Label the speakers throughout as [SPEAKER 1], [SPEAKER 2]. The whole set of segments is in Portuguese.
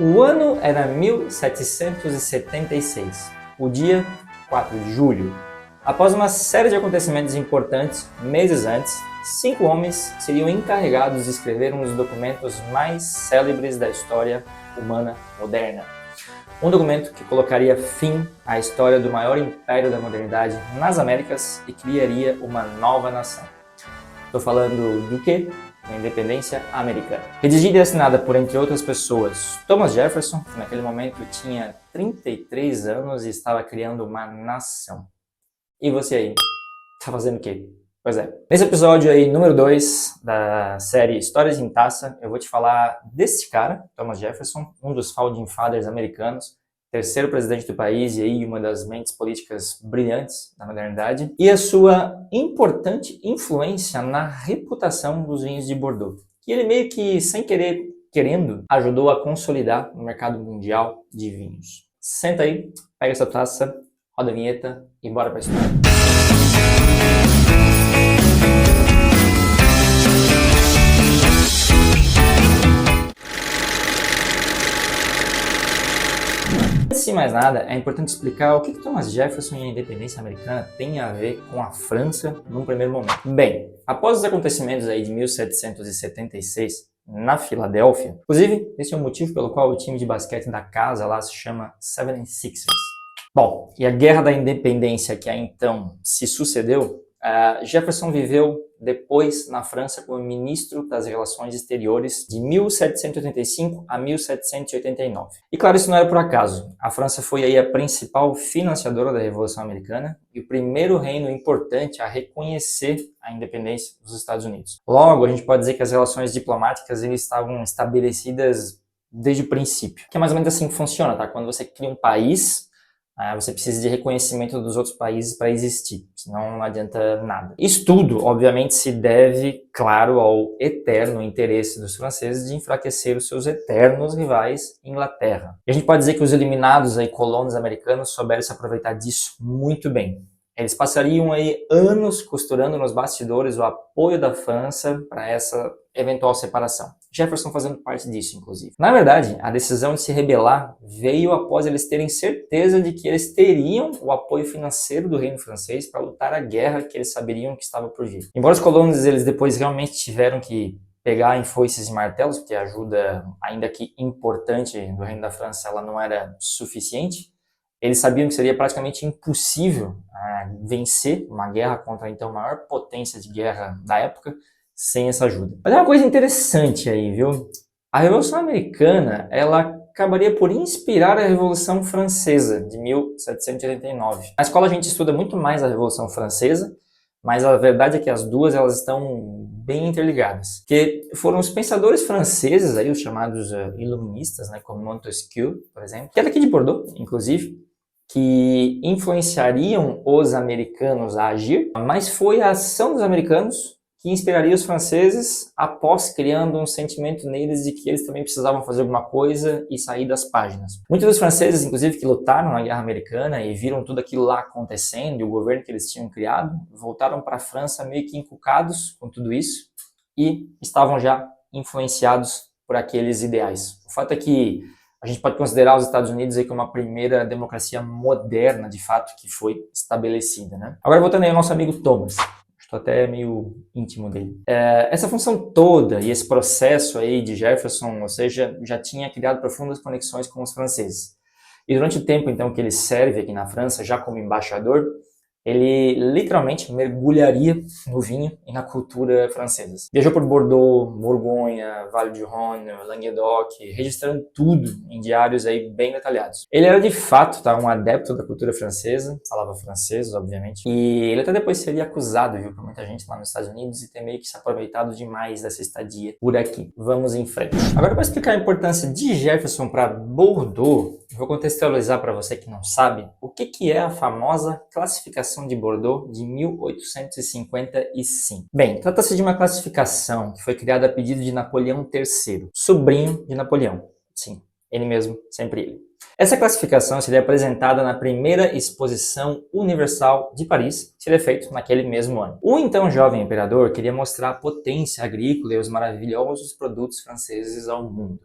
[SPEAKER 1] O ano era 1776, o dia 4 de julho. Após uma série de acontecimentos importantes, meses antes, 5 homens seriam encarregados de escrever um dos documentos mais célebres da história humana moderna. Um documento que colocaria fim à história do maior império da modernidade nas Américas e criaria uma nova nação. Estou falando do quê? Da independência americana. Redigida e assinada por, entre outras pessoas, Thomas Jefferson, que naquele momento tinha 33 anos e estava criando uma nação. E você aí, tá fazendo o quê? Pois é. Nesse episódio aí, número 2 da série Histórias em Taça, eu vou te falar desse cara, Thomas Jefferson, um dos Founding Fathers americanos, terceiro presidente do país e aí uma das mentes políticas brilhantes da modernidade, e a sua importante influência na reputação dos vinhos de Bordeaux, que ele meio que, sem querer, querendo, ajudou a consolidar no mercado mundial de vinhos. Senta aí, pega essa taça, roda a vinheta e bora pra história. Antes de mais nada, é importante explicar o que Thomas Jefferson e a independência americana têm a ver com a França num primeiro momento. Bem, após os acontecimentos aí de 1776, na Filadélfia, inclusive, esse é o motivo pelo qual o time de basquete da casa lá se chama 76ers. Bom, e a Guerra da Independência que aí então se sucedeu, Jefferson viveu depois na França como ministro das Relações Exteriores de 1785 a 1789. E claro, isso não era por acaso. A França foi aí a principal financiadora da Revolução Americana e o primeiro reino importante a reconhecer a independência dos Estados Unidos. Logo, a gente pode dizer que as relações diplomáticas eles estavam estabelecidas desde o princípio. Que é mais ou menos assim que funciona, tá? Quando você cria um país, você precisa de reconhecimento dos outros países para existir, senão não adianta nada. Isso tudo, obviamente, se deve, claro, ao eterno interesse dos franceses de enfraquecer os seus eternos rivais, Inglaterra. E a gente pode dizer que os eliminados aí, colonos americanos souberam se aproveitar disso muito bem. Eles passariam aí anos costurando nos bastidores o apoio da França para essa eventual separação. Jefferson fazendo parte disso, inclusive. Na verdade, a decisão de se rebelar veio após eles terem certeza de que eles teriam o apoio financeiro do reino francês para lutar a guerra que eles saberiam que estava por vir. Embora os colonos eles depois realmente tiveram que pegar em foices e martelos, porque a ajuda, ainda que importante, do reino da França, ela não era suficiente, eles sabiam que seria praticamente impossível vencer uma guerra contra então a maior potência de guerra da época sem essa ajuda. Mas é uma coisa interessante aí, viu? A Revolução Americana, ela acabaria por inspirar a Revolução Francesa de 1789. Na escola a gente estuda muito mais a Revolução Francesa, mas a verdade é que as duas elas estão bem interligadas. Que foram os pensadores franceses, aí, os chamados iluministas, né, como Montesquieu, por exemplo, que é daqui de Bordeaux, inclusive, que influenciariam os americanos a agir, mas foi a ação dos americanos que inspiraria os franceses após criando um sentimento neles de que eles também precisavam fazer alguma coisa e sair das páginas. Muitos dos franceses, inclusive, que lutaram na Guerra Americana e viram tudo aquilo lá acontecendo e o governo que eles tinham criado, voltaram para a França meio que encucados com tudo isso e estavam já influenciados por aqueles ideais. O fato é que a gente pode considerar os Estados Unidos aí como a primeira democracia moderna, de fato, que foi estabelecida, né? Agora voltando aí ao nosso amigo Thomas. Estou até meio íntimo dele. Essa função toda e esse processo aí de Jefferson, ou seja, já tinha criado profundas conexões com os franceses. E durante o tempo, então, que ele serve aqui na França, já como embaixador, ele literalmente mergulharia no vinho e na cultura francesa. Viajou por Bordeaux, Borgonha, Vale du Rhône, Languedoc, registrando tudo em diários aí bem detalhados. Ele era de fato um adepto da cultura francesa, falava francês, obviamente, e ele até depois seria acusado, viu, por muita gente lá nos Estados Unidos de ter meio que se aproveitado demais dessa estadia por aqui. Vamos em frente. Agora, para explicar a importância de Jefferson para Bordeaux, vou contextualizar para você que não sabe o que é a famosa classificação de Bordeaux de 1855. Bem, trata-se de uma classificação que foi criada a pedido de Napoleão III, sobrinho de Napoleão. Sim, ele mesmo, sempre ele. Essa classificação seria apresentada na primeira Exposição Universal de Paris, que seria feita naquele mesmo ano. O então jovem imperador queria mostrar a potência agrícola e os maravilhosos produtos franceses ao mundo.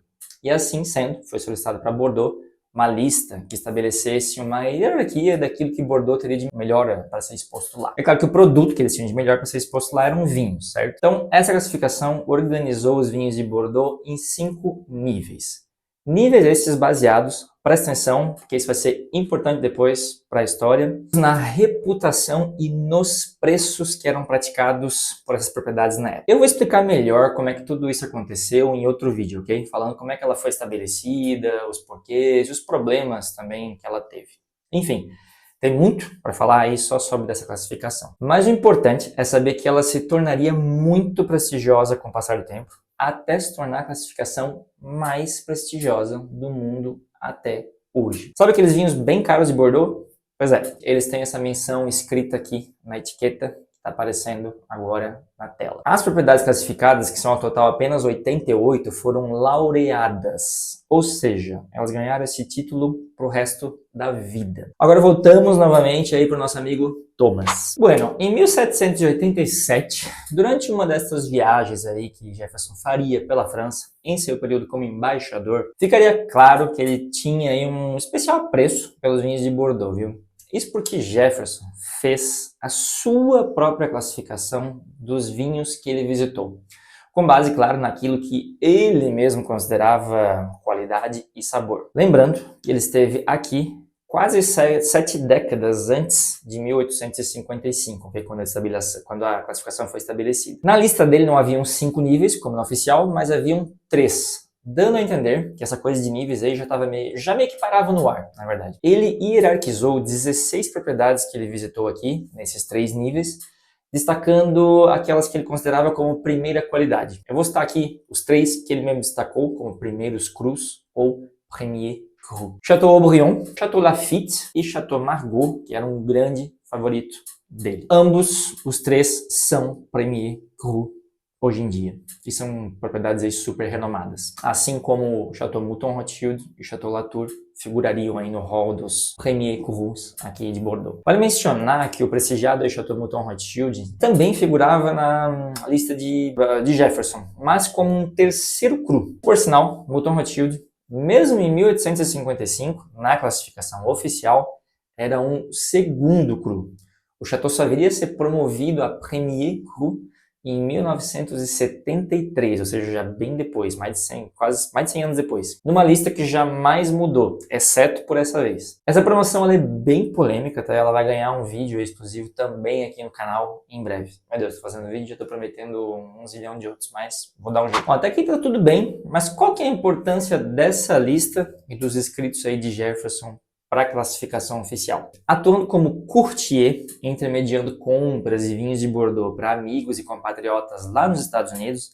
[SPEAKER 1] E assim sendo, foi solicitado para Bordeaux uma lista que estabelecesse uma hierarquia daquilo que Bordeaux teria de melhor para ser exposto lá. É claro que o produto que eles tinham de melhor para ser exposto lá eram vinhos, certo? Então, essa classificação organizou os vinhos de Bordeaux em 5 níveis. Níveis esses baseados, presta atenção, porque isso vai ser importante depois para a história, na reputação e nos preços que eram praticados por essas propriedades na época. Eu vou explicar melhor como é que tudo isso aconteceu em outro vídeo, ok? Falando como é que ela foi estabelecida, os porquês e os problemas também que ela teve. Enfim, tem muito para falar aí só sobre dessa classificação. Mas o importante é saber que ela se tornaria muito prestigiosa com o passar do tempo, até se tornar a classificação mais prestigiosa do mundo até hoje. Sabe aqueles vinhos bem caros de Bordeaux? Pois é, eles têm essa menção escrita aqui na etiqueta, que está aparecendo agora na tela. As propriedades classificadas, que são ao total apenas 88, foram laureadas, ou seja, elas ganharam esse título para o resto da vida. Agora voltamos novamente aí para o nosso amigo Thomas. Bueno, em 1787, durante uma dessas viagens aí que Jefferson faria pela França, em seu período como embaixador, ficaria claro que ele tinha aí um especial apreço pelos vinhos de Bordeaux, viu? Isso porque Jefferson fez a sua própria classificação dos vinhos que ele visitou, com base, claro, naquilo que ele mesmo considerava qualidade e sabor. Lembrando que ele esteve aqui quase 7 décadas antes de 1855, que é quando a classificação foi estabelecida. Na lista dele não haviam 5 níveis, como na oficial, mas haviam 3. Dando a entender que essa coisa de níveis aí já meio que parava no ar, na verdade. Ele hierarquizou 16 propriedades que ele visitou aqui, nesses 3 níveis, destacando aquelas que ele considerava como primeira qualidade. Eu vou citar aqui os 3 que ele mesmo destacou como primeiros crus ou premier cru. Chateaubriand, Chateau Lafite e Chateau Margaux, que era um grande favorito dele. Ambos, os 3, são premier cru hoje em dia, que são propriedades aí super renomadas. Assim como o Chateau Mouton Rothschild e Chateau Latour figurariam aí no hall dos Premier Crus aqui de Bordeaux. Vale mencionar que o prestigiado Chateau Mouton Rothschild também figurava na lista de Jefferson, mas como um terceiro cru. Por sinal, Mouton Rothschild, mesmo em 1855, na classificação oficial, era um segundo cru. O Chateau só viria a ser promovido a Premier Cru em 1973, ou seja, já bem depois, quase mais de 100 anos depois. Numa lista que jamais mudou, exceto por essa vez. Essa promoção ela é bem polêmica, tá? Ela vai ganhar um vídeo exclusivo também aqui no canal em breve. Meu Deus, tô fazendo vídeo, já tô prometendo um zilhão de outros, mas vou dar um jeito. Bom, até aqui tá tudo bem, mas qual que é a importância dessa lista e dos escritos aí de Jefferson para a classificação oficial? Atuando como courtier, intermediando compras e vinhos de Bordeaux para amigos e compatriotas lá nos Estados Unidos,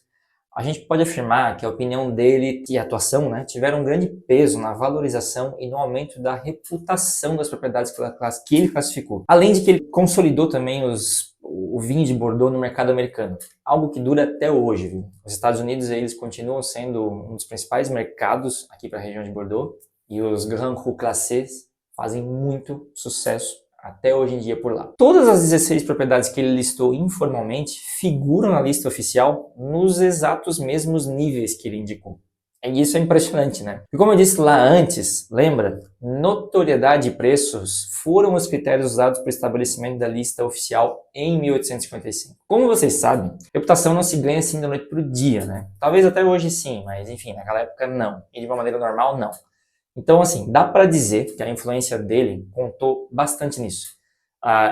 [SPEAKER 1] a gente pode afirmar que a opinião dele e a atuação tiveram um grande peso na valorização e no aumento da reputação das propriedades que ele classificou. Além de que ele consolidou também o vinho de Bordeaux no mercado americano, algo que dura até hoje, viu? Os Estados Unidos eles continuam sendo um dos principais mercados aqui para a região de Bordeaux e os Grand Cru Classés fazem muito sucesso até hoje em dia por lá. Todas as 16 propriedades que ele listou informalmente figuram na lista oficial nos exatos mesmos níveis que ele indicou. E isso é impressionante, né? E como eu disse lá antes, lembra? Notoriedade e preços foram os critérios usados para o estabelecimento da lista oficial em 1855. Como vocês sabem, reputação não se ganha assim da noite para o dia, né? Talvez até hoje sim, mas enfim, naquela época não. E de uma maneira normal, não. Então, assim, dá para dizer que a influência dele contou bastante nisso.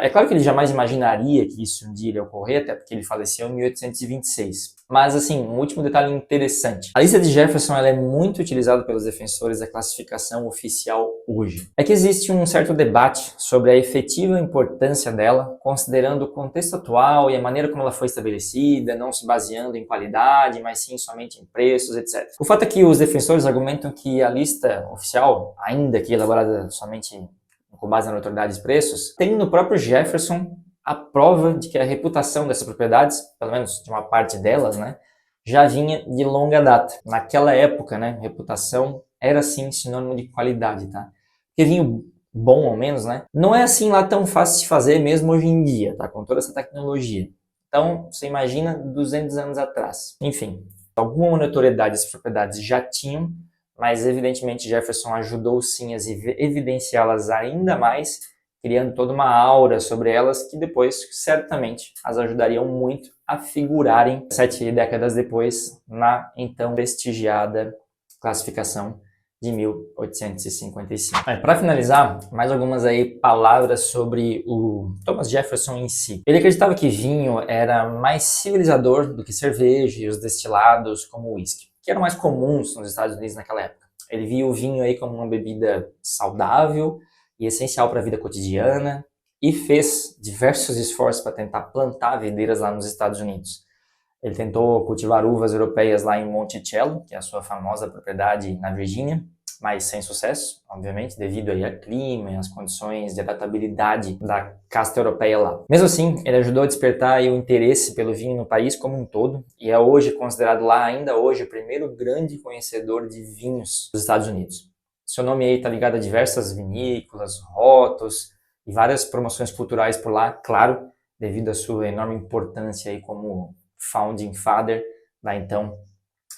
[SPEAKER 1] É claro que ele jamais imaginaria que isso um dia iria ocorrer, até porque ele faleceu em 1826. Mas, assim, um último detalhe interessante. A lista de Jefferson ela é muito utilizada pelos defensores da classificação oficial hoje. É que existe um certo debate sobre a efetiva importância dela, considerando o contexto atual e a maneira como ela foi estabelecida, não se baseando em qualidade, mas sim somente em preços, etc. O fato é que os defensores argumentam que a lista oficial, ainda que elaborada somente com base na notoriedade de preços, tem no próprio Jefferson a prova de que a reputação dessas propriedades, pelo menos de uma parte delas, já vinha de longa data. Naquela época, reputação era sim sinônimo de qualidade, tá? Porque vinho bom ao menos, não é assim lá tão fácil de fazer mesmo hoje em dia, tá? Com toda essa tecnologia. Então, você imagina 200 anos atrás. Enfim, alguma notoriedade essas propriedades já tinham, mas evidentemente Jefferson ajudou sim a evidenciá-las ainda mais, criando toda uma aura sobre elas que depois certamente as ajudariam muito a figurarem 7 décadas depois na então prestigiada classificação de 1855. Para finalizar, mais algumas aí palavras sobre o Thomas Jefferson em si. Ele acreditava que vinho era mais civilizador do que cerveja e os destilados como o whisky, que eram mais comuns nos Estados Unidos naquela época. Ele via o vinho aí como uma bebida saudável e essencial para a vida cotidiana e fez diversos esforços para tentar plantar videiras lá nos Estados Unidos. Ele tentou cultivar uvas europeias lá em Monticello, que é a sua famosa propriedade na Virgínia, mas sem sucesso, obviamente, devido aí ao clima e às condições de adaptabilidade da casta europeia lá. Mesmo assim, ele ajudou a despertar aí o interesse pelo vinho no país como um todo e é hoje considerado lá, ainda hoje, o primeiro grande conhecedor de vinhos dos Estados Unidos. Seu nome aí está ligado a diversas vinícolas, rótulos e várias promoções culturais por lá, claro, devido à sua enorme importância aí como Founding Father da então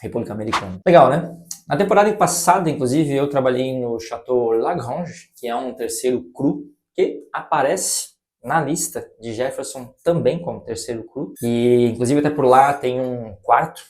[SPEAKER 1] República Americana. Legal, né? Na temporada passada, inclusive, eu trabalhei no Chateau Lagrange, que é um terceiro cru, que aparece na lista de Jefferson também como terceiro cru. E, inclusive, até por lá tem um quarto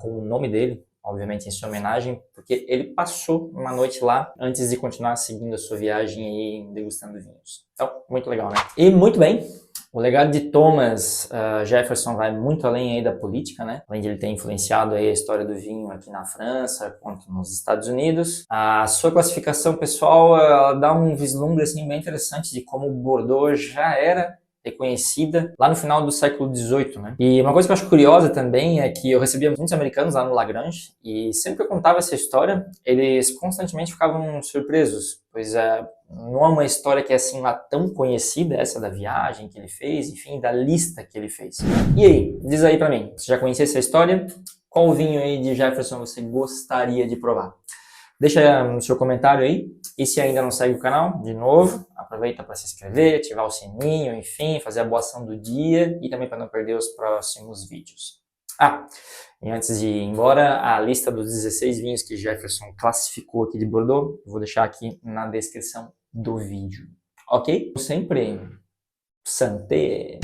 [SPEAKER 1] com o nome dele, obviamente em sua homenagem, porque ele passou uma noite lá antes de continuar seguindo a sua viagem e degustando vinhos. Então, muito legal, né? E muito bem. O legado de Thomas Jefferson vai muito além aí da política, né? Além de ele ter influenciado aí a história do vinho aqui na França, quanto nos Estados Unidos. A sua classificação pessoal ela dá um vislumbre assim, bem interessante de como o Bordeaux já era reconhecida lá no final do século XVIII, né? E uma coisa que eu acho curiosa também é que eu recebia muitos americanos lá no Lagrange e sempre que eu contava essa história, eles constantemente ficavam surpresos, pois não é uma história que é assim lá tão conhecida, essa da viagem que ele fez, enfim, da lista que ele fez. E aí, diz aí pra mim, você já conhecia essa história? Qual vinho aí de Jefferson você gostaria de provar? Deixa no seu comentário aí. E se ainda não segue o canal, de novo, aproveita para se inscrever, ativar o sininho, enfim, fazer a boa ação do dia e também para não perder os próximos vídeos. E antes de ir embora, a lista dos 16 vinhos que Jefferson classificou aqui de Bordeaux, vou deixar aqui na descrição do vídeo. Ok? Sempre santé!